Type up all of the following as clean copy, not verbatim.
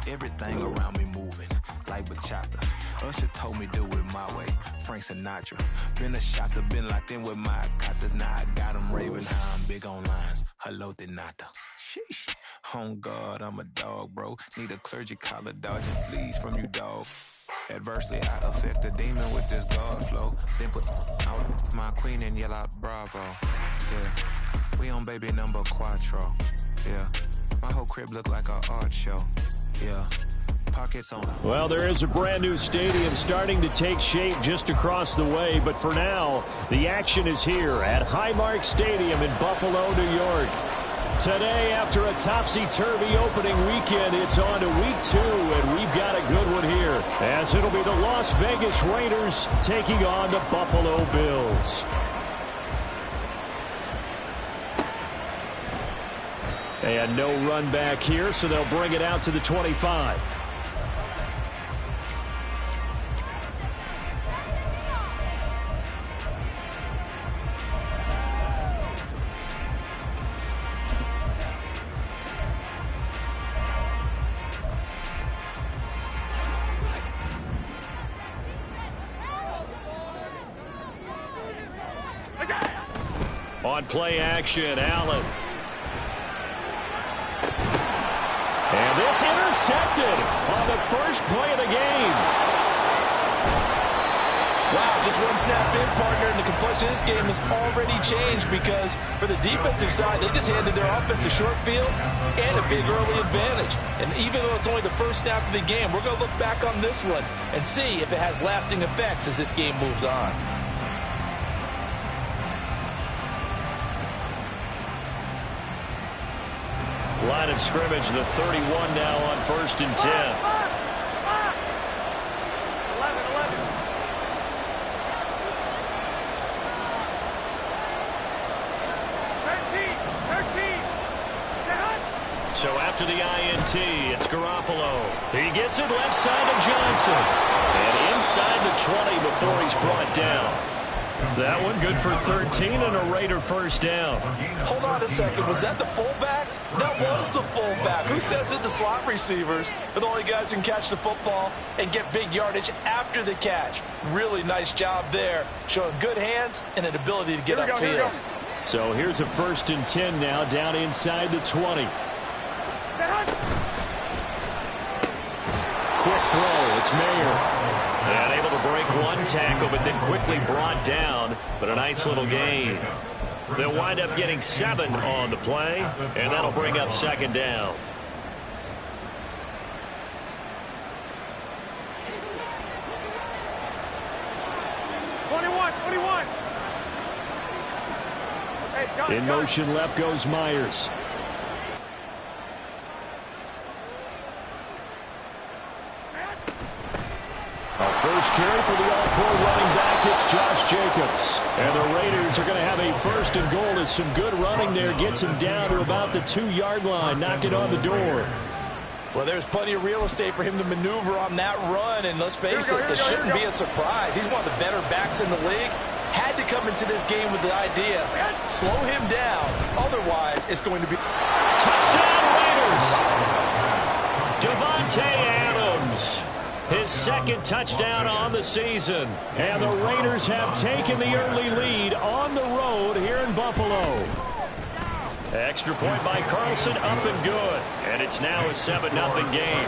Everything around me moving, like bachata. Usher told me do it my way, Frank Sinatra. Been a shotter, been locked in with my cotas. Now I got them raving how I'm big on lines. Hello, Denata. Sheesh. On God, I'm a dog, bro. Need a clergy collar, dodging fleas from you, dog. Adversely, I affect a demon with this God flow. Then put out my queen and yell out bravo. Yeah, we on baby number quattro. Yeah, my whole crib look like an art show. Yeah, pockets on. Well, there is a brand new stadium starting to take shape just across the way. But for now, the action is here at Highmark Stadium in Buffalo, New York. Today, after a topsy-turvy opening weekend, it's on to week 2, and we've got a good one here, as it'll be the Las Vegas Raiders taking on the Buffalo Bills. And no run back here, so they'll bring it out to the 25. On play action, Allen. And this intercepted on the first play of the game. Wow, just one snap in, partner, and the complexion of this game has already changed because for the defensive side, they just handed their offense a short field and a big early advantage. And even though it's only the first snap of the game, we're going to look back on this one and see if it has lasting effects as this game moves on. Line of scrimmage, the 31 now on 1st and 10. 11. So after the INT, it's Garoppolo. He gets it left side to Johnson. And inside the 20 before he's brought down. That one good for 13 and a Raider first down. Hold on a second. Was that the fullback? That was the fullback. Who says it? The slot receivers are the only guys who can catch the football and get big yardage after the catch. Really nice job there, showing good hands and an ability to get upfield. So here's a 1st and 10 now, down inside the 20. Quick throw. It's Mayer. And able to break one tackle, but then quickly brought down. But a nice little gain. They'll wind up getting 7 on the play, and that'll bring up 2nd down. In motion left goes Myers. First carry for the all-pro running back, it's Josh Jacobs. And the Raiders are going to have a 1st and goal as some good running there gets him down to about the 2-yard line, knock it on the door. Well, there's plenty of real estate for him to maneuver on that run, and let's face it, this shouldn't be a surprise. He's one of the better backs in the league. Had to come into this game with the idea, slow him down, otherwise it's going to be... Touchdown Raiders! Devontae Adams. His 2nd touchdown on the season. And the Raiders have taken the early lead on the road here in Buffalo. Extra point by Carlson, up and good. And it's now a 7-0 game.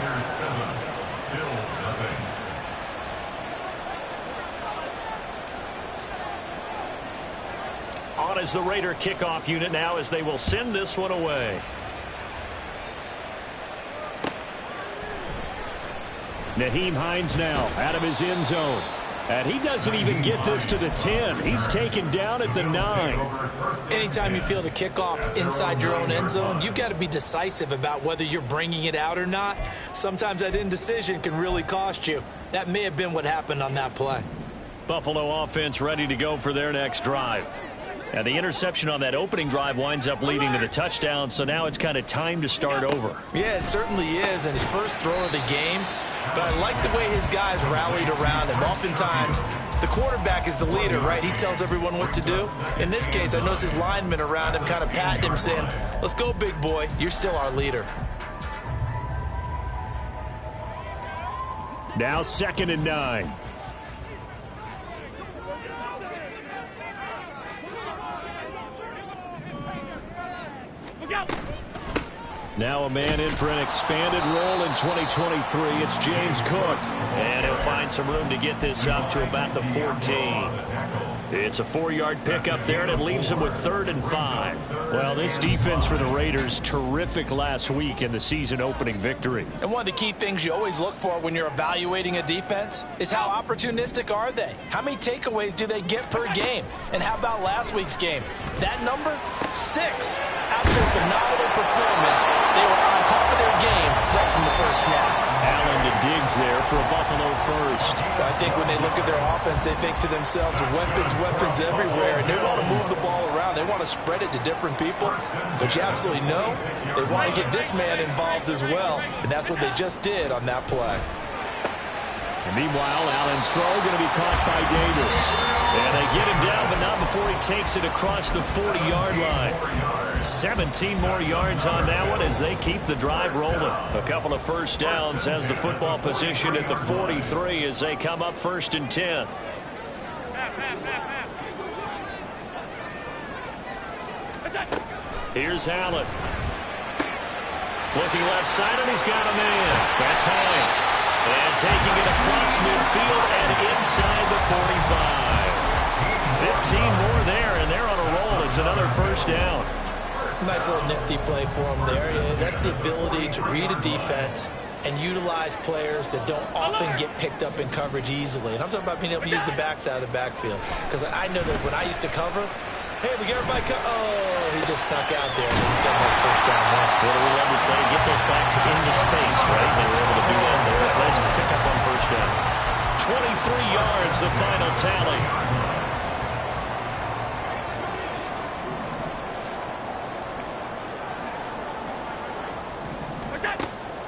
On is the Raider kickoff unit now as they will send this one away. Nyheim Hines now out of his end zone. And he doesn't even get this to the 10. He's taken down at the 9. Anytime you feel the kickoff inside your own end zone, you've got to be decisive about whether you're bringing it out or not. Sometimes that indecision can really cost you. That may have been what happened on that play. Buffalo offense ready to go for their next drive. And the interception on that opening drive winds up leading to the touchdown, so now it's kind of time to start over. Yeah, it certainly is, and his first throw of the game. But I like the way his guys rallied around him. Oftentimes, the quarterback is the leader, right? He tells everyone what to do. In this case, I noticed his linemen around him kind of patting him, saying, let's go, big boy. You're still our leader. Now 2nd and 9. Now a man in for an expanded role in 2023. It's James Cook. And he'll find some room to get this up to about the 14. It's a 4-yard pickup there, and it leaves him with 3rd and 5. Well, this defense for the Raiders, terrific last week in the season-opening victory. And one of the key things you always look for when you're evaluating a defense is how opportunistic are they? How many takeaways do they get per game? And how about last week's game? That number? 6. Absolute phenomenal performance. They were on top of their game right from the first snap. Allen to Diggs there for a Buffalo first. I think when they look at their offense, they think to themselves, weapons everywhere, and they want to move the ball around. They want to spread it to different people, but you absolutely know they want to get this man involved as well, and that's what they just did on that play. And meanwhile, Allen's throw going to be caught by Davis. And they get him down, but not before he takes it across the 40-yard line. 17 more yards on that one as they keep the drive rolling. A couple of first downs, has the football position at the 43 as they come up 1st and 10. Here's Allen. Looking left side, and he's got a man. That's Hines. And taking it across midfield and inside the 45. 15 more there, and they're on a roll. It's another first down. Nice little nifty play for him there. That's the ability to read a defense and utilize players that don't often get picked up in coverage easily. And I'm talking about being able to use the backs out of the backfield. Because I know that when I used to cover, hey, we get everybody oh, he just snuck out there. And he's got a nice first down there. What do we love to say? Get those backs into space, right? They were able to do that there. Nice pick up on first down. 23 yards, the final tally.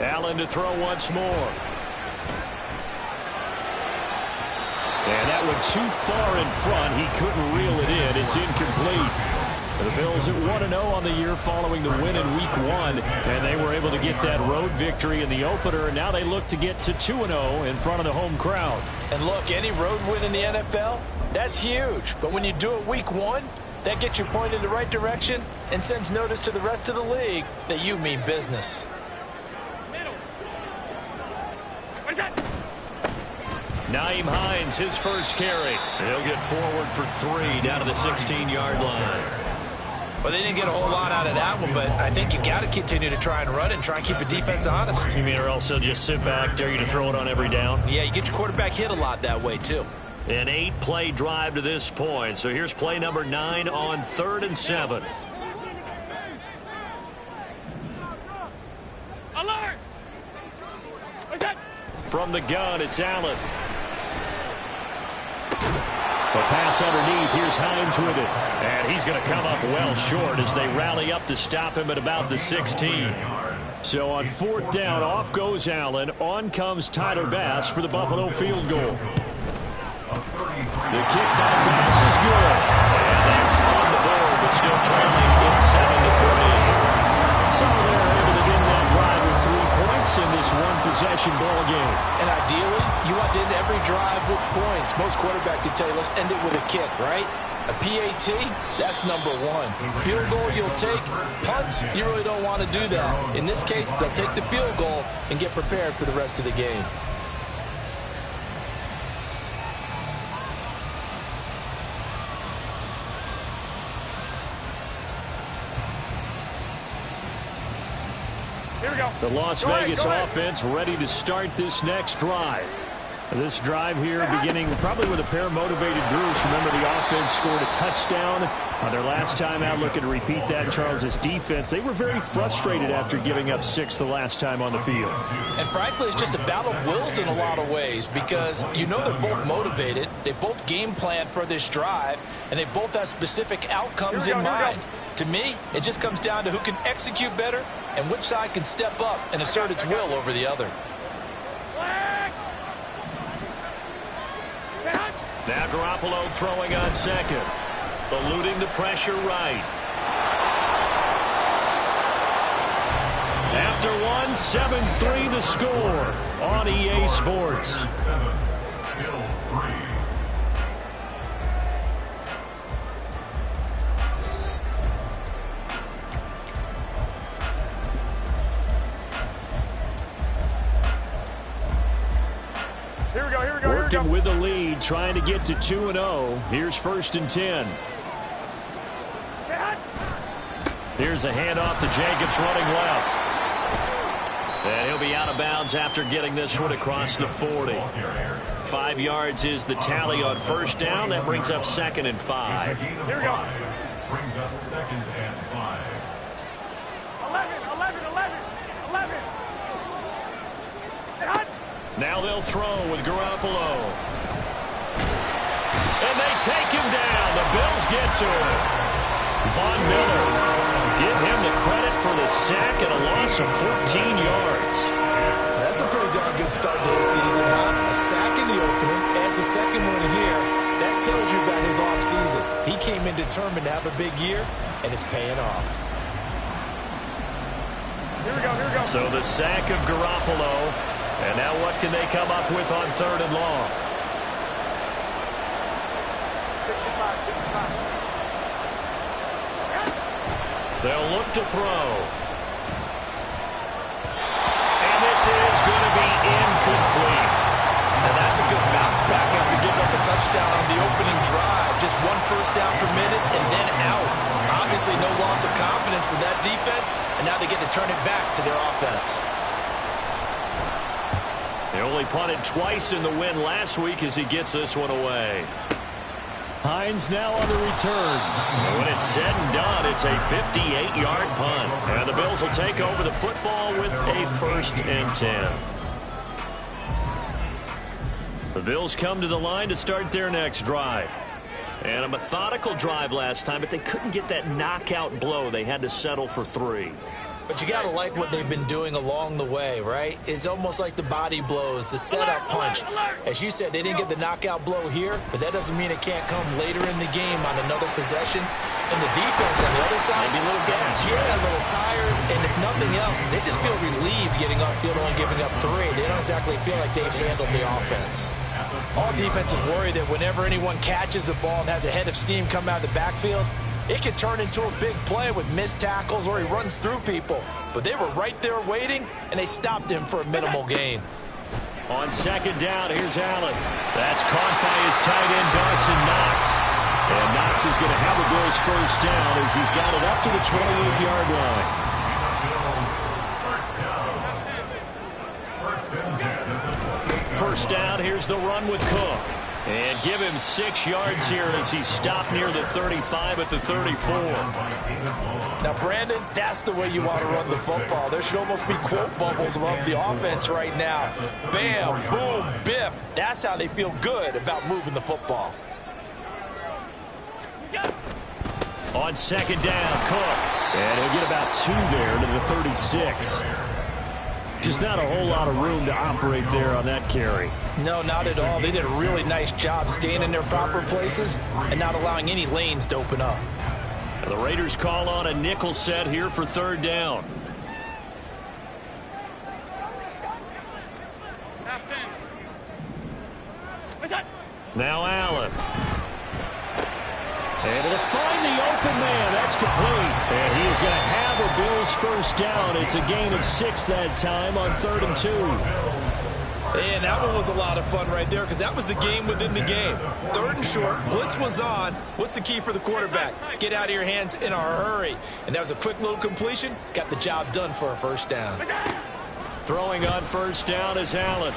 Allen to throw once more. And that one too far in front. He couldn't reel it in. It's incomplete. The Bills at 1-0 on the year following the win in Week 1. And they were able to get that road victory in the opener. And now they look to get to 2-0 in front of the home crowd. And look, any road win in the NFL, that's huge. But when you do it Week 1, that gets you pointed in the right direction and sends notice to the rest of the league that you mean business. Nyheim Hines, his first carry. He'll get forward for 3 down to the 16-yard line. Well, they didn't get a whole lot out of that one, but I think you got to continue to try and run and try and keep the defense honest. You mean or else they'll just sit back, dare you to throw it on every down? Yeah, you get your quarterback hit a lot that way, too. An 8-play drive to this point. So here's play number 9 on 3rd and 7. Alert! From the gun, it's Allen. The pass underneath. Here's Hines with it. And he's going to come up well short as they rally up to stop him at about the 16. So on 4th down, off goes Allen. On comes Tyler Bass for the Buffalo field goal. The kick by Bass is good. And they're on the board, but still trailing. It's 7-3. So they're able to end that drive with 3 points in this one-possession ball game. And ideally, you want to end every drive with points. Most quarterbacks would tell you, let's end it with a kick, right? A PAT, that's number 1. Field goal you'll take. Punts, you really don't want to do that. In this case, they'll take the field goal and get prepared for the rest of the game. Here we go. The Las Vegas offense ready to start this next drive. This drive here beginning probably with a pair of motivated groups. Remember, the offense scored a touchdown on their last time out. Looking to repeat that in Charles's defense. They were very frustrated after giving up 6 the last time on the field. And frankly, it's just a battle of wills in a lot of ways because you know they're both motivated. They both game plan for this drive, and they both have specific outcomes in mind. To me, it just comes down to who can execute better and which side can step up and assert its will over the other. Now Garoppolo throwing on second. Eluding the pressure right. after one, 7-3 the score on EA Sports. Working with the lead, trying to get to 2-0. Here's 1st and 10. Here's a handoff to Jacobs running left. And he'll be out of bounds after getting this one across the 40. 5 yards is the tally on 1st down. That brings up 2nd and 5. Here we go. Brings up 2nd and 5. 11. Now they'll throw with Garoppolo. And they take him down. The Bills get to him. Von Miller. Give him the credit for the sack and a loss of 14 yards. That's a pretty darn good start to his season, huh? A sack in the opener, adds a second one here. That tells you about his offseason. He came in determined to have a big year, and it's paying off. Here we go. So the sack of Garoppolo. And now what can they come up with on 3rd and long? 65. They'll look to throw. And this is going to be incomplete. Now that's a good bounce back after giving up a touchdown on the opening drive. Just 1 first down permitted and then out. Obviously no loss of confidence with that defense, and now they get to turn it back to their offense. They only punted twice in the win last week as he gets this one away. Hines now on the return. And when it's said and done, it's a 58-yard punt. And the Bills will take over the football with a 1st and 10. The Bills come to the line to start their next drive. And a methodical drive last time, but they couldn't get that knockout blow. They had to settle for 3. But you got to like what they've been doing along the way, right? It's almost like the body blows, the setup punch. As you said, they didn't get the knockout blow here, but that doesn't mean it can't come later in the game on another possession. And the defense on the other side, maybe a little gas. Yeah, a little tired. And if nothing else, they just feel relieved getting upfield, only giving up 3. They don't exactly feel like they've handled the offense. All defenses worry that whenever anyone catches the ball and has a head of steam come out of the backfield, it could turn into a big play with missed tackles or he runs through people. But they were right there waiting, and they stopped him for a minimal gain. On 2nd down, here's Allen. That's caught by his tight end, Dawson Knox. And Knox is going to have the Bills' 1st down as he's got it up to the 28-yard line. First down, here's the run with Cook. And give him 6 yards here as he stopped near the 35 at the 34. Now, Brandon, that's the way you want to run the football. There should almost be quote bubbles above the offense right now. Bam, boom, biff. That's how they feel good about moving the football. On 2nd down, Cook. And he'll get about 2 there to the 36. Just not a whole lot of room to operate there on that carry. No, not at all. They did a really nice job staying in their proper places and not allowing any lanes to open up. And the Raiders call on a nickel set here for 3rd down. Now Allen. And it'll find the open man. That's complete. And he is going to have a Bills 1st down. It's a gain of 6 that time on 3rd and 2. And that one was a lot of fun right there because that was the game within the game. 3rd and short, blitz was on. What's the key for the quarterback? Get out of your hands in a hurry. And that was a quick little completion. Got the job done for a 1st down. Throwing on 1st down is Allen.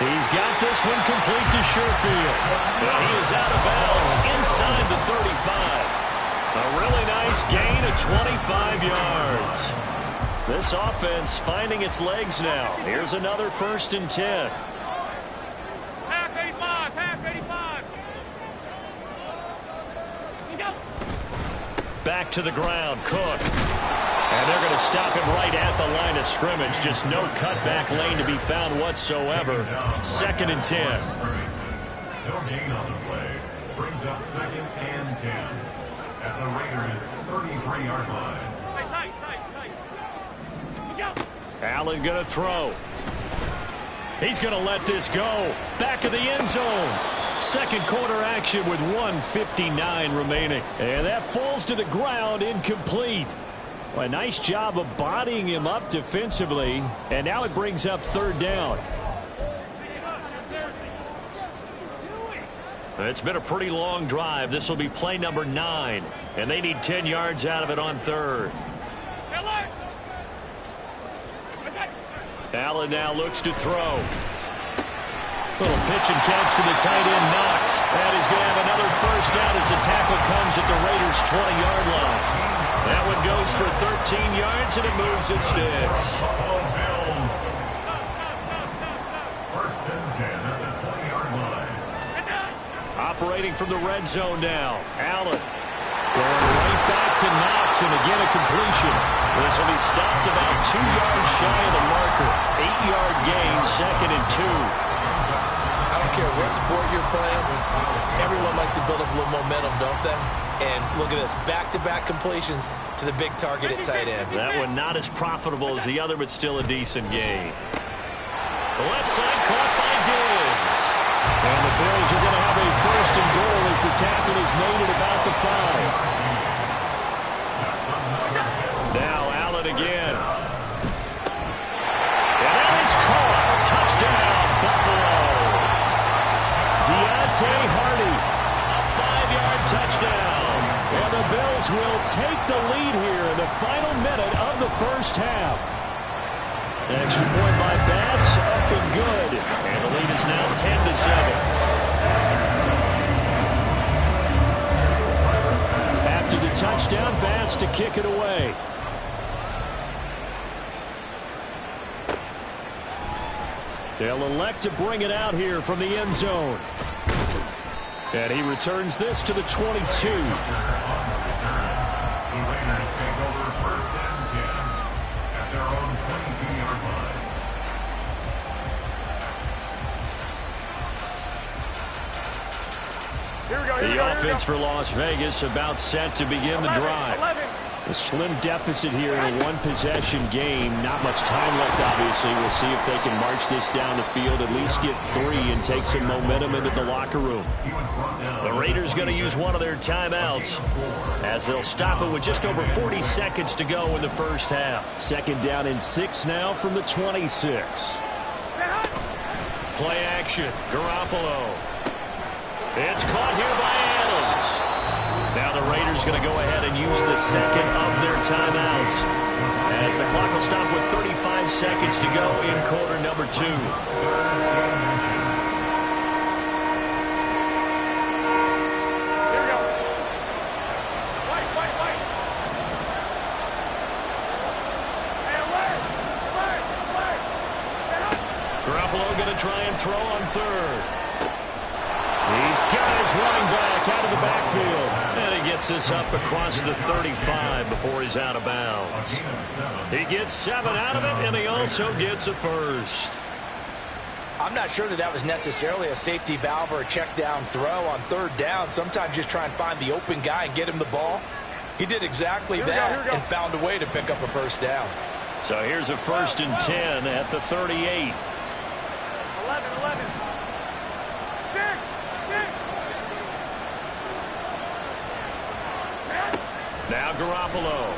He's got this one complete to Sherfield. And he is out of bounds inside the 35. A really nice gain of 25 yards. This offense finding its legs now. Here's another 1st and 10. Half 85, half 85. Go. Back to the ground, Cook. And they're going to stop him right at the line of scrimmage. Just no cutback lane to be found whatsoever. 2nd and 10. No gain on the play. Brings up 2nd and 10. At the Raiders' 33-yard line. Tight. Allen going to throw. He's going to let this go. Back of the end zone. Second quarter action with 1:59 remaining. And that falls to the ground incomplete. Well, a nice job of bodying him up defensively. And now it brings up third down. It's been a pretty long drive. This will be play number 9. And they need 10 yards out of it on third. Allen now looks to throw. Little pitch and catch to the tight end, Knox. And he's going to have another first down as the tackle comes at the Raiders' 20-yard line. That one goes for 13 yards, and it moves its sticks. Buffalo Bills. First and 10 at the 20-yard line. Operating from the red zone now. Allen going right back to Knox, and again a completion. This will be stopped about 2 yards shy of the marker. 8-yard gain, second and 2. I don't care what sport you're playing. Everyone likes to build up a little momentum, don't they? And look at this, back-to-back completions to the big target at tight end. That one not as profitable as the other, but still a decent gain. The left side caught by Diggs. And the Bills are going to have a first and goal as the tackle is made at about the 5. Now Allen again. And that is caught. Touchdown, Buffalo. Deontay Hardy, a 5-yard touchdown. And the Bills will take the lead here in the final minute of the first half. Extra point by Bass, up and good. And the lead is now 10-7. After the touchdown, Bass to kick it away. They'll elect to bring it out here from the end zone. And he returns this to the 22. The offense for Las Vegas about set to begin the drive. A slim deficit here in a one-possession game. Not much time left, obviously. We'll see if they can march this down the field, at least get 3 and take some momentum into the locker room. The Raiders going to use one of their timeouts as they'll stop it with just over 40 seconds to go in the first half. Second down and 6 now from the 26. Play action. Garoppolo. It's caught here by Adams. Now the Raiders going to go ahead and use the second of their timeouts as the clock will stop with 35 seconds to go in quarter number 2. Garoppolo going to try and throw on third. He's got his running back out of the backfield. And he gets this up across the 35 before he's out of bounds. He gets 7 out of it, and he also gets a first. I'm not sure that was necessarily a safety valve or a check down throw on third down. Sometimes just try and find the open guy and get him the ball. He did exactly that and found a way to pick up a first down. So here's a first and 10 at the 38. 11. Now Garoppolo.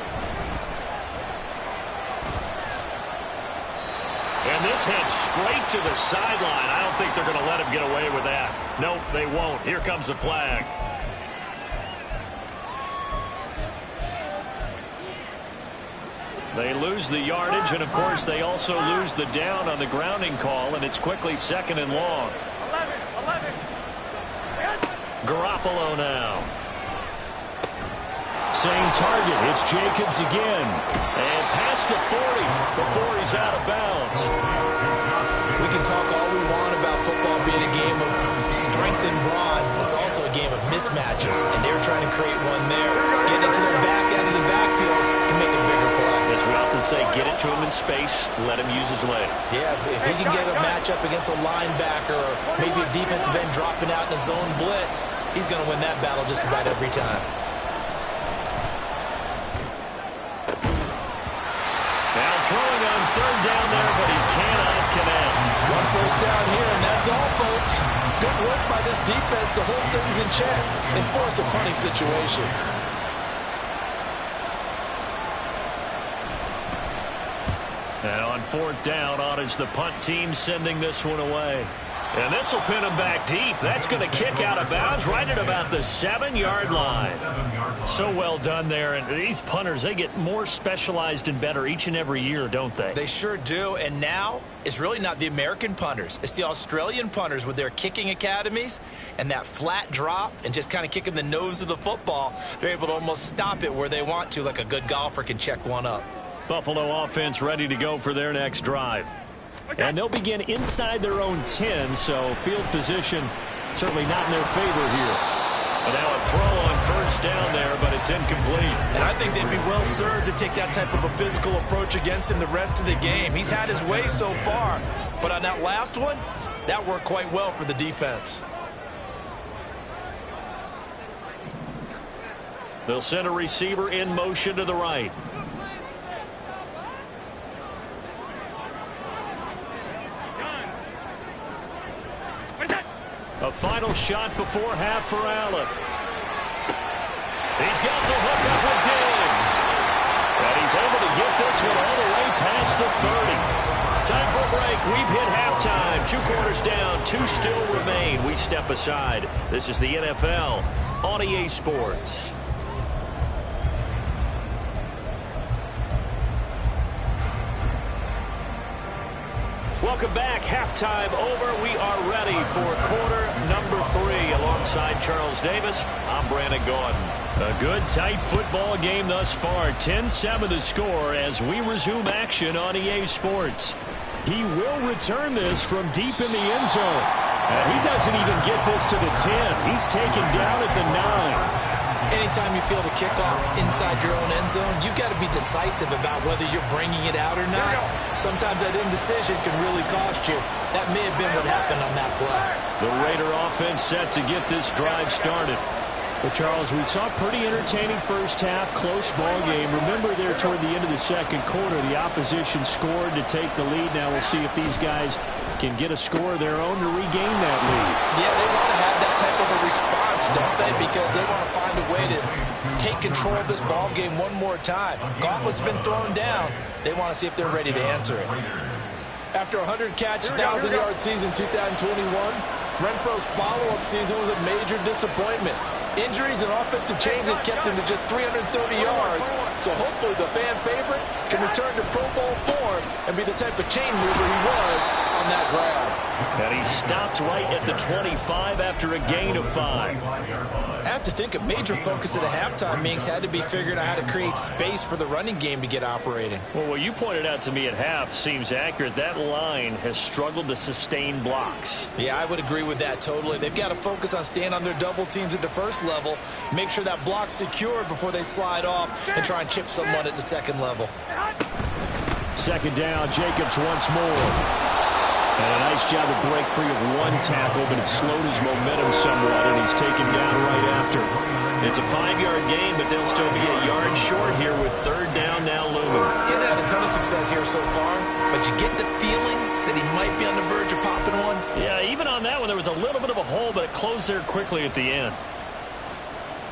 And this heads straight to the sideline. I don't think they're going to let him get away with that. Nope, they won't. Here comes the flag. They lose the yardage, and of course they also lose the down on the grounding call, and it's quickly second and long. 11. Garoppolo now. Same target. It's Jacobs again. And past the 40 before he's out of bounds. We can talk all we want about football being a game of strength and brawn. It's also a game of mismatches, and they're trying to create one there. Getting it to their back out of the backfield to make a bigger play. As we often say, get it to him in space, let him use his leg. Yeah, if he can get a matchup against a linebacker or maybe a defensive end dropping out in a zone blitz, he's going to win that battle just about every time. Now throwing defense to hold things in check and force a punting situation. And on 4th down, on is the punt team sending this one away. And this will pin him back deep. That's going to kick out of bounds right at about the 7-yard line. So well done there. And these punters, they get more specialized and better each and every year, don't they? They sure do. And now it's really not the American punters. It's the Australian punters with their kicking academies and that flat drop and just kind of kicking the nose of the football. They're able to almost stop it where they want to, like a good golfer can check one up. Buffalo offense ready to go for their next drive. And they'll begin inside their own 10, so field position certainly not in their favor here. And now a throw on 1st down there, but it's incomplete. And I think they'd be well served to take that type of a physical approach against him the rest of the game. He's had his way so far, but on that last one, that worked quite well for the defense. They'll send a receiver in motion to the right. A final shot before half for Allen. He's got the hook up with Diggs. And he's able to get this one all the way past the 30. Time for a break. We've hit halftime. 2 quarters down. 2 still remain. We step aside. This is the NFL on EA Sports. Welcome back. Halftime over. We are ready for quarter number 3. Alongside Charles Davis, I'm Brandon Gordon. A good, tight football game thus far. 10-7 the score as we resume action on EA Sports. He will return this from deep in the end zone. And he doesn't even get this to the 10. He's taken down at the 9. Anytime you feel the kickoff inside your own end zone, you've got to be decisive about whether you're bringing it out or not. Sometimes that indecision can really cost you. That may have been what happened on that play. The Raider offense set to get this drive started. Well, Charles, we saw a pretty entertaining first half, close ball game. Remember there toward the end of the second quarter, the opposition scored to take the lead. Now we'll see if these guys can get a score of their own to regain that lead. Yeah, they want to have that type of a response, don't they? Because they want to find a way to take control of this ball game one more time. Gauntlet's been thrown down. They want to see if they're ready to answer it. After a 100-catch, 1,000-yard season 2021, Renfro's follow-up season was a major disappointment. Injuries and offensive changes kept him to just 330 yards, so hopefully the fan favorite can return to Pro Bowl form and be the type of chain mover he was on that ground. And he stopped right at the 25 after a gain of 5. I have to think a major focus of the halftime meetings had to be figuring out how to create space for the running game to get operating. Well, what you pointed out to me at half seems accurate. That line has struggled to sustain blocks. Yeah, I would agree with that totally. They've got to focus on staying on their double teams at the first level, make sure that block's secured before they slide off and try and chip someone at the second level. 2nd down, Jacobs once more. And a nice job to break free of one tackle, but it slowed his momentum somewhat, and he's taken down right after. It's a 5-yard gain, but they'll still be a yard short here with 3rd down now looming. Getting had a ton of success here so far, but you get the feeling that he might be on the verge of popping one. Yeah, even on that one, there was a little bit of a hole, but it closed there quickly at the end.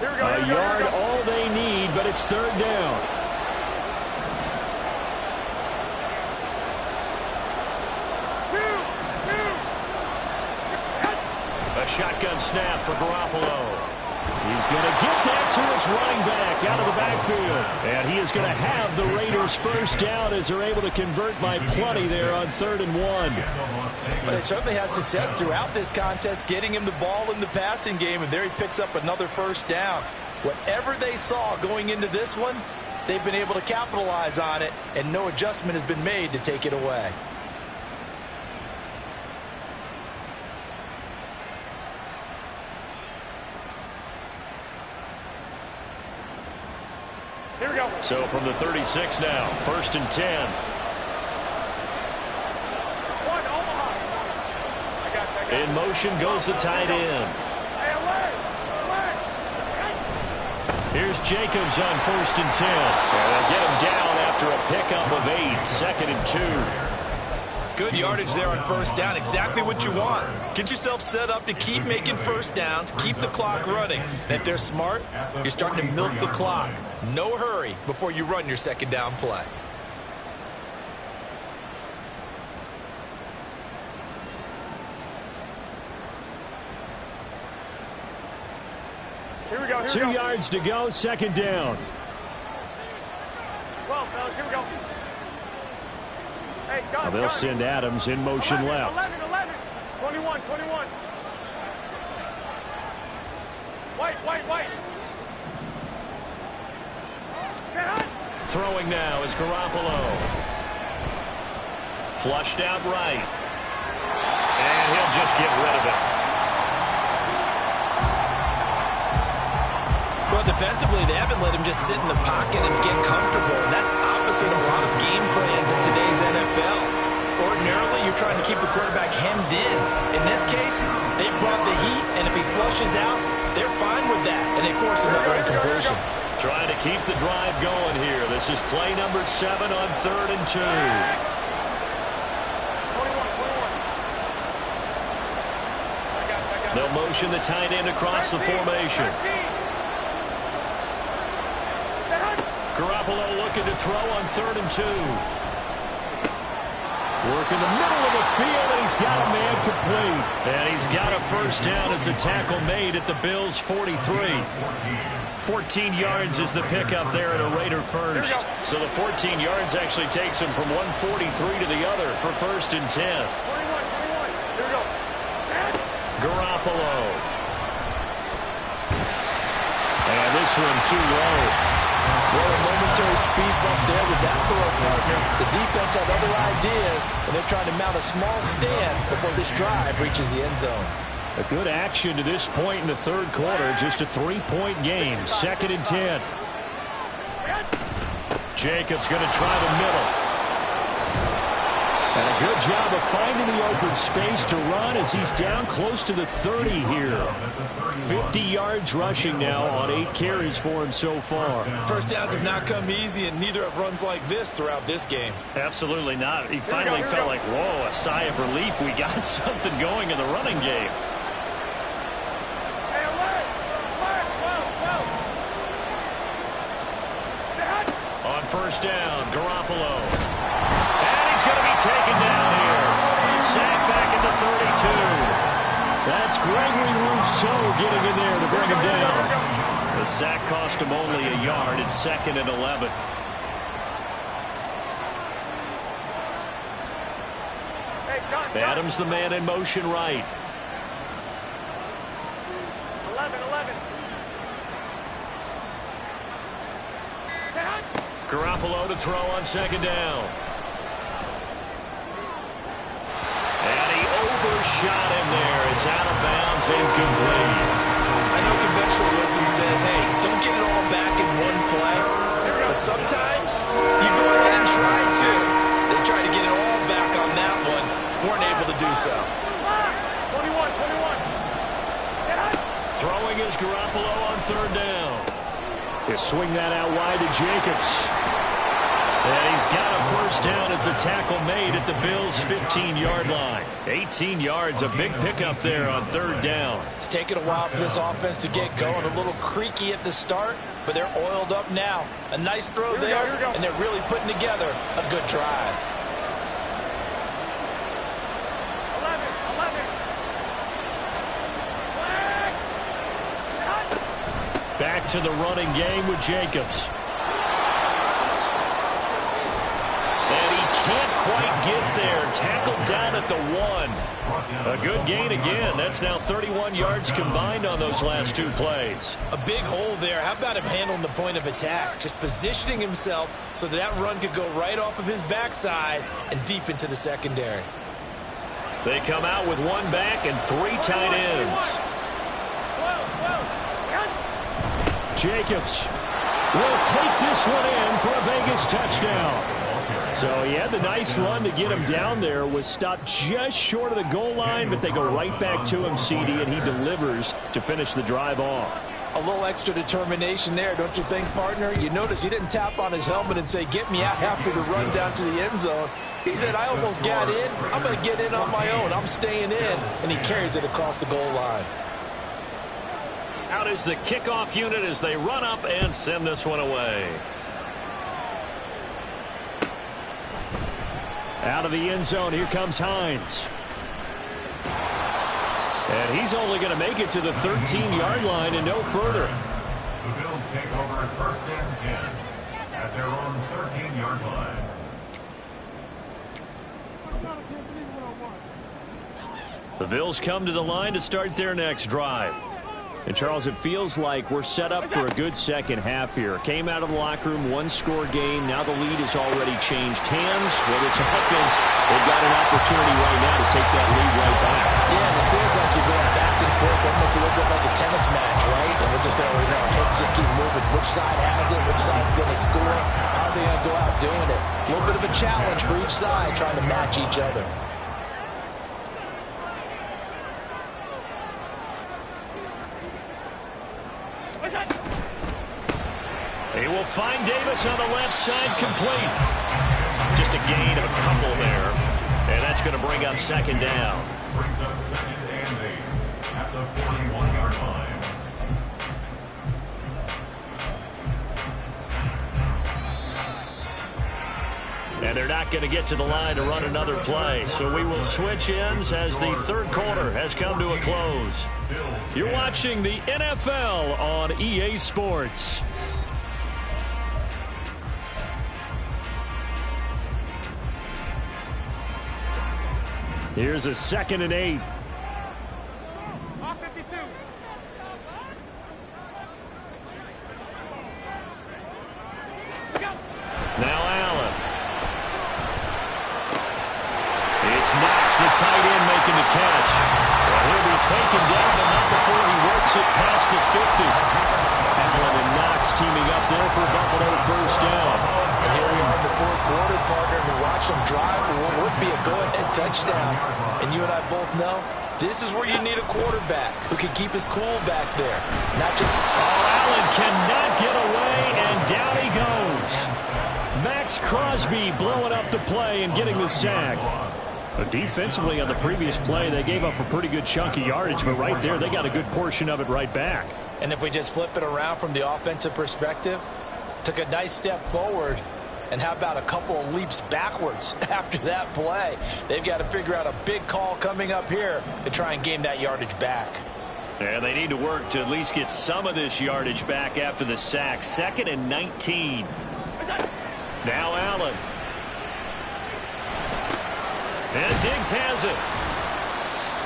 A yard, all they need, but it's 3rd down. A shotgun snap for Garoppolo. He's going to get that to his running back out of the backfield. And he is going to have the Raiders' 1st down as they're able to convert by plenty there on 3rd and 1. But they certainly had success throughout this contest, getting him the ball in the passing game, and there he picks up another 1st down. Whatever they saw going into this one, they've been able to capitalize on it, and no adjustment has been made to take it away. Here we go. So from the 36 now, 1st and 10. One, Omaha. I got In motion goes the tight end. Hey, away. Here's Jacobs on 1st and 10. And they'll get him down after a pickup of 8. 2nd and 2. Good yardage there on first down. Exactly what you want. Get yourself set up to keep making first downs, keep the clock running. And if they're smart, you're starting to milk the clock. No hurry before you run your second down play. Here we go. 2 yards to go, second down. 12, fellas, here we go. Hey, Well, they'll send Adams in motion 11, left. 11. 21. White. Throwing now is Garoppolo. Flushed out right. And he'll just get rid of it. Well, defensively, they haven't let him just sit in the pocket and get comfortable, and that's opposite a lot of game plans in today's NFL. Ordinarily, you're trying to keep the quarterback hemmed in. In this case, they brought the heat, and if he flushes out, they're fine with that, and they force another incompletion. Trying to keep the drive going here. This is play number 7 on 3rd and 2. 21. I got They'll motion the tight end across the formation. Garoppolo looking to throw on 3rd and 2. Work in the middle of the field, and he's got a man complete. And he's got a first down as a tackle made at the Bills' 43. 14 yards is the pickup there at a Raider first. So the 14 yards actually takes him from 143 to the other for 1st and 10. 21. Here we go. Garoppolo. And this one too low. Well, a momentary speed bump there with that throw partner. The defense had other ideas, and they're trying to mount a small stand before this drive reaches the end zone. A good action to this point in the 3rd quarter. Just a 3-point game. 2nd and 10. Jacobs going to try the middle. And a good job of finding the open space to run as he's down close to the 30 here. 50 yards rushing now on 8 carries for him so far. First downs have not come easy, and neither have runs like this throughout this game. Absolutely not. He finally felt like, whoa, a sigh of relief. We got something going in the running game. On first down, Garoppolo. And he's going to be taken down here. Sacked back into 32. That's Gregory Rousseau getting in there to bring him down. The sack cost him only a yard. It's 2nd and 11. Adams the man in motion right. 11. Garoppolo to throw on 2nd down. And he overshot him there. It's out of bounds, incomplete. I know conventional wisdom says, hey, don't get it all back in one play. But sometimes you go ahead and try to. They tried to get it all back on that one. Weren't able to do so. 21. Throwing is Garoppolo on 3rd down. He'll swing that out wide to Jacobs. And he's got a first down as the tackle made at the Bills' 15-yard line. 18 yards, a big pickup there on 3rd down. It's taken a while for this offense to get going. A little creaky at the start, but they're oiled up now. A nice throw there, and they're really putting together a good drive. 11. Back to the running game with Jacobs. And he can't quite get there. Tackled down at the 1. A good gain again. That's now 31 yards combined on those last 2 plays. A big hole there. How about him handling the point of attack? Just positioning himself so that run could go right off of his backside and deep into the secondary. They come out with 1 back and 3 tight ends. Jacobs will take this one in for a Vegas touchdown. So he had the nice run to get him down there, was stopped just short of the goal line, but they go right back to him, CD, and he delivers to finish the drive off. A little extra determination there, don't you think, partner? You notice he didn't tap on his helmet and say, get me out after the run down to the end zone. He said, I almost got in. I'm going to get in on my own. I'm staying in. And he carries it across the goal line. Out is the kickoff unit as they run up and send this one away. Out of the end zone, here comes Hines. And he's only going to make it to the 13-yard line and no further. The Bills take over at 1st and 10 at their own 13-yard line. The Bills come to the line to start their next drive. And, Charles, it feels like we're set up for a good second half here. Came out of the locker room, one-score game. Now the lead has already changed hands. Well, this offense, they've got an opportunity right now to take that lead right back. Yeah, and it feels like you're going back and forth, almost a little bit like a tennis match, right? And we're just there, our heads just keep moving. Which side has it? Which side's going to score? How are they going to go out doing it? A little bit of a challenge for each side, trying to match each other. He will find Davis on the left side, complete. Just a gain of a couple there. And that's going to bring up second down. Brings up 2nd and 8 at the 41-yard line. And they're not going to get to the line to run another play. So we will switch ends as the third quarter has come to a close. You're watching the NFL on EA Sports. Here's a 2nd and 8. Now Allen. It's Knox, the tight end, making the catch. Well, he'll be taken down, but not before he works it past the 50. Allen and Knox teaming up there for Buffalo first down. And here we are in the fourth quarter, partner, and we watch them drive for what would be a go-ahead touchdown. And you and I both know this is where you need a quarterback who can keep his cool back there. Not just... Allen cannot get away, and down he goes. Max Crosby blowing up the play and getting the sack. But defensively on the previous play, they gave up a pretty good chunk of yardage, but right there, they got a good portion of it right back. And if we just flip it around from the offensive perspective, took a nice step forward, and how about a couple of leaps backwards after that play? They've got to figure out a big call coming up here to try and gain that yardage back. And they need to work to at least get some of this yardage back after the sack. 2nd and 19. Now Allen. And Diggs has it.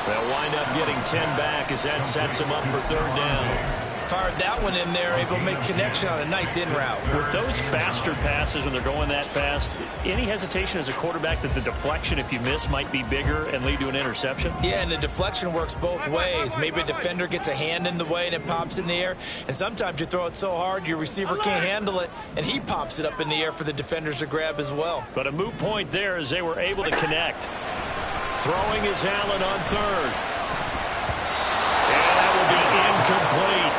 They'll wind up getting 10 back as that sets them up for third down. Fired that one in there, able to make connection on a nice in route. With those faster passes when they're going that fast, any hesitation as a quarterback that the deflection, if you miss, might be bigger and lead to an interception? Yeah, and the deflection works both ways. Maybe a defender gets a hand in the way and it pops in the air. And sometimes you throw it so hard your receiver can't handle it, and he pops it up in the air for the defenders to grab as well. But a moot point there as they were able to connect. Throwing is Allen on third. And that will be incomplete.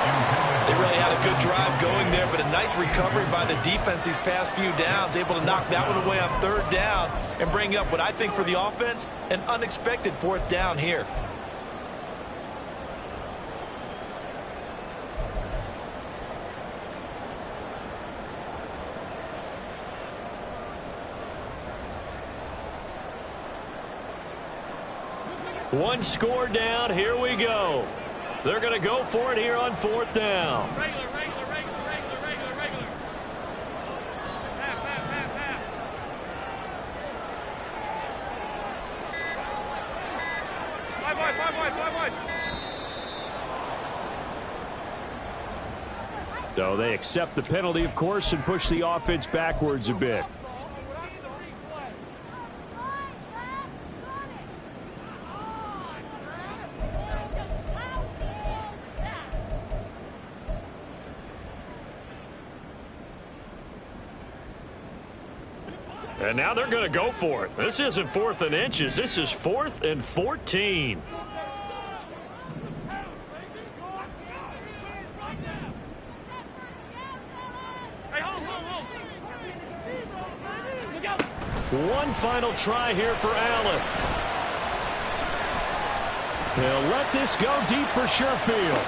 They really had a good drive going there, but a nice recovery by the defense these past few downs, able to knock that one away on third down and bring up what I think for the offense, an unexpected fourth down here. One score down. Here we go. They're going to go for it here on fourth down. Regular. Five wide. So they accept the penalty, of course, and push the offense backwards a bit. And now they're going to go for it. This isn't 4th and inches. This is 4th and 14. One final try here for Allen. They'll let this go deep for Sherfield.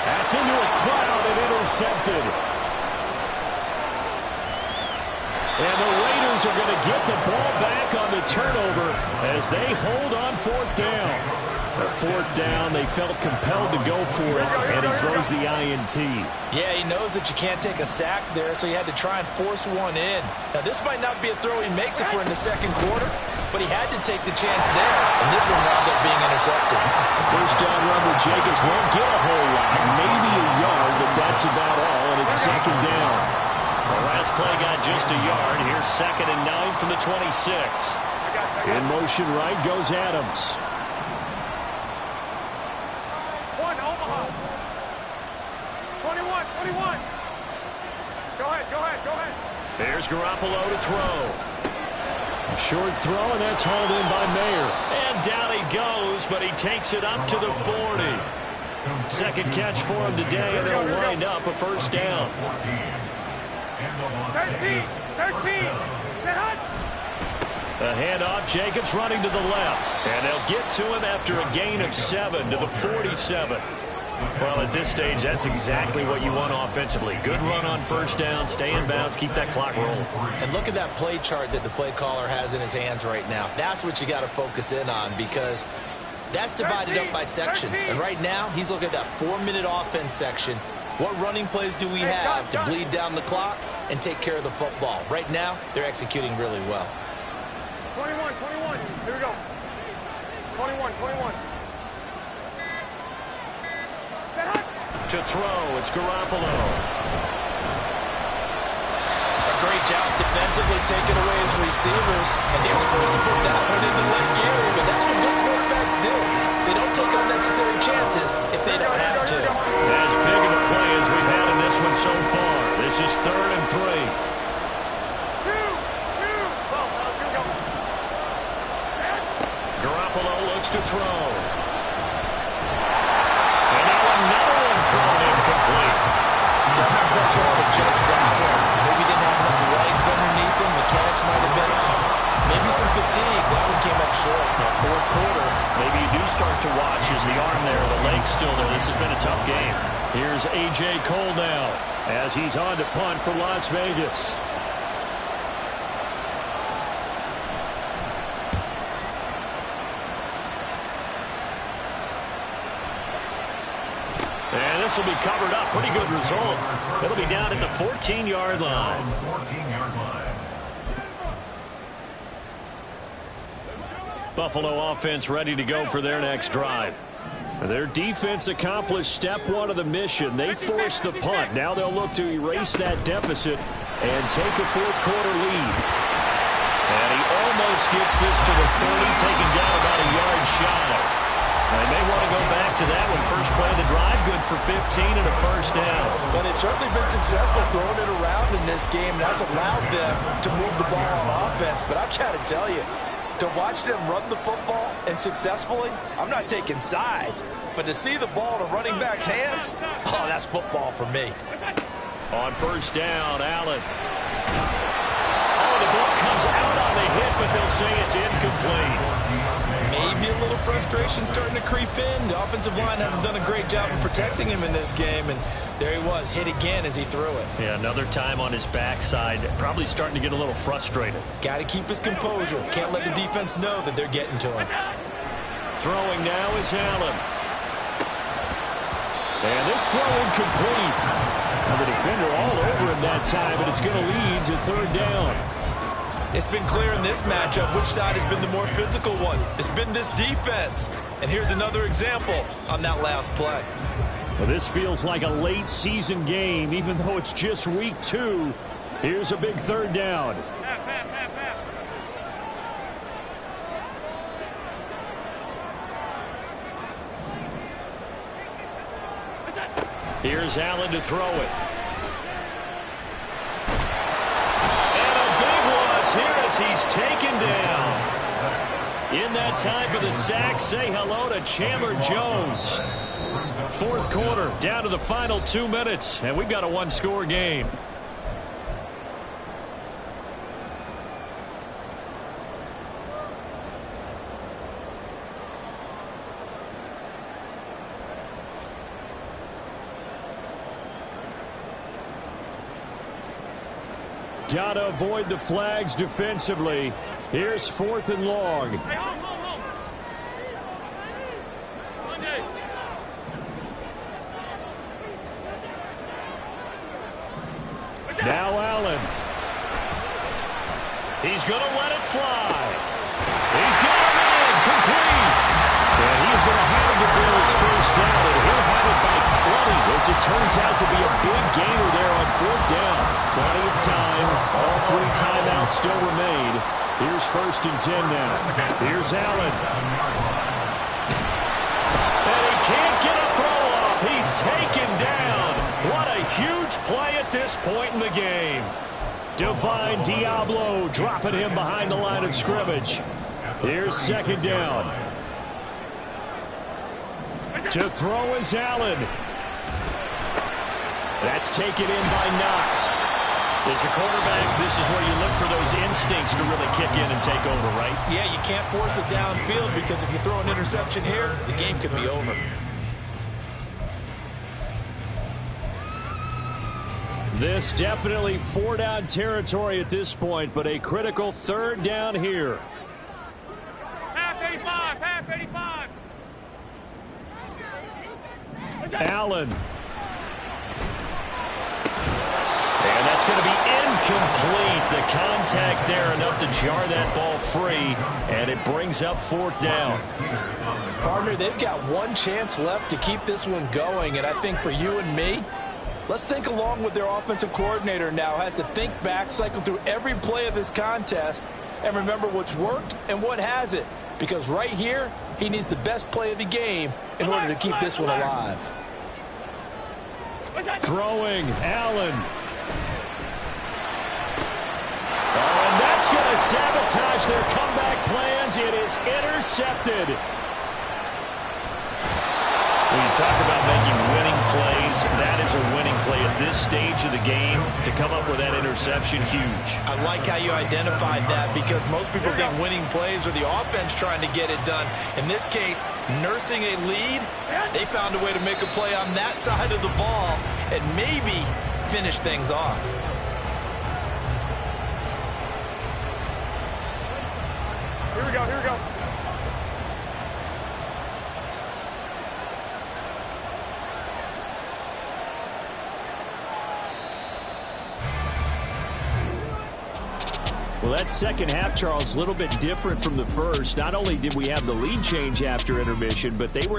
That's into a crowd and intercepted. And the Raiders are going to get the ball back on the turnover as they hold on fourth down. A fourth down, they felt compelled to go for it, and he throws the INT. Yeah, he knows that you can't take a sack there, so he had to try and force one in. Now, this might not be a throw he makes if we're in the second quarter, but he had to take the chance there, and this one wound up being intercepted. First down run with Jacobs won't get a whole lot, maybe a yard, but that's about all, and it's second down. The last play got just a yard. Here's 2nd and 9 from the 26. In motion right goes Adams. There's Garoppolo to throw. A short throw, and that's hauled in by Mayer. And down he goes, but he takes it up to the 40. Second catch for him today, and it'll wind up a first down. 13. A handoff, Jacobs running to the left. And they'll get to him after a gain of 7 to the 47. Well, at this stage, that's exactly what you want offensively. Good run on first down, stay in bounds, keep that clock rolling. And look at that play chart that the play caller has in his hands right now. That's what you got to focus in on, because that's divided up by sections. And right now, he's looking at that 4-minute offense section. What running plays do we have to bleed down the clock and take care of the football? Right now, they're executing really well. 21. Here we go. 21. To throw, it's Garoppolo. A great job defensively taking away his receivers. And he was forced to put that one into left gear, but that's what good quarterbacks do. They don't take unnecessary chances if they don't have to. As big of a play as we've had in this one so far. This is 3rd and 3. Garoppolo looks to throw. So I'm not quite sure how to judge that one. Maybe didn't have enough legs underneath him. Mechanics might have been off. Maybe some fatigue. That one came up short. Now, fourth quarter, maybe you do start to watch as the arm there, the leg's still there. This has been a tough game. Here's A.J. Cole now as he's on to punt for Las Vegas. And this will be covered up. Pretty good result. It'll be down at the 14-yard line. Buffalo offense ready to go for their next drive. Their defense accomplished step 1 of the mission. They forced the punt. Now they'll look to erase that deficit and take a fourth quarter lead. And he almost gets this to the 30, taken down about a yard shy. They may want to go back to that one. First play of the drive, good for 15 and a first down. But they've certainly been successful throwing it around in this game. That's allowed them to move the ball on offense. But I've got to tell you, to watch them run the football and successfully, I'm not taking sides. But to see the ball in a running back's hands, oh, that's football for me. On first down, Allen. Oh, the ball comes out on the hit, but they'll say it's incomplete. Maybe a little frustration starting to creep in. The offensive line hasn't done a great job of protecting him in this game, and there he was, hit again as he threw it. Yeah, another time on his backside, probably starting to get a little frustrated. Got to keep his composure. Can't let the defense know that they're getting to him. Throwing now is Allen. And this throw incomplete. And the defender all over him that time, but it's going to lead to 3rd down. It's been clear in this matchup which side has been the more physical one. It's been this defense. And here's another example on that last play. Well, this feels like a late season game, even though it's just week 2. Here's a big 3rd down. Here's Allen to throw it. Here as he's taken down. In that time for the sack, say hello to Chandler Jones. Fourth quarter, down to the final 2 minutes, and we've got a 1-score game. Got to avoid the flags defensively. Here's 4th and long. Hey, hold. Now Allen. He's going to let it fly. He's got it in. Complete. And he's going to have the Bills first down, and he'll have it by plenty, as it turns out to be a big gainer there on 4th down. Plenty of time. All 3 timeouts still remain. Here's 1st and 10 now. Here's Allen. And he can't get a throw off. He's taken down. What a huge play at this point in the game. Divine Diablo dropping him behind the line of scrimmage. Here's 2nd down. To throw is Allen. That's taken in by Knox. As a quarterback, this is where you look for those instincts to really kick in and take over, right? Yeah, you can't force it downfield because if you throw an interception here, the game could be over. This definitely 4-down territory at this point, but a critical 3rd down here. Half 85. Allen. And that's going to be incomplete. The contact there enough to jar that ball free, and it brings up 4th down. Partner, they've got one chance left to keep this one going, and I think for you and me, let's think along with their offensive coordinator now. Has to think back, cycle through every play of this contest, and remember what's worked and what hasn't. Because right here, he needs the best play of the game in order to keep this one alive. Throwing, Allen. Oh, and that's going to sabotage their comeback plans. It is intercepted. When you talk about making winning plays, that is a winning play at this stage of the game. To come up with that interception, huge. I like how you identified that because most people think winning plays are the offense trying to get it done. In this case, nursing a lead, they found a way to make a play on that side of the ball and maybe finish things off. Here we go. Well, that second half, Charles, a little bit different from the first. Not only did we have the lead change after intermission, but they were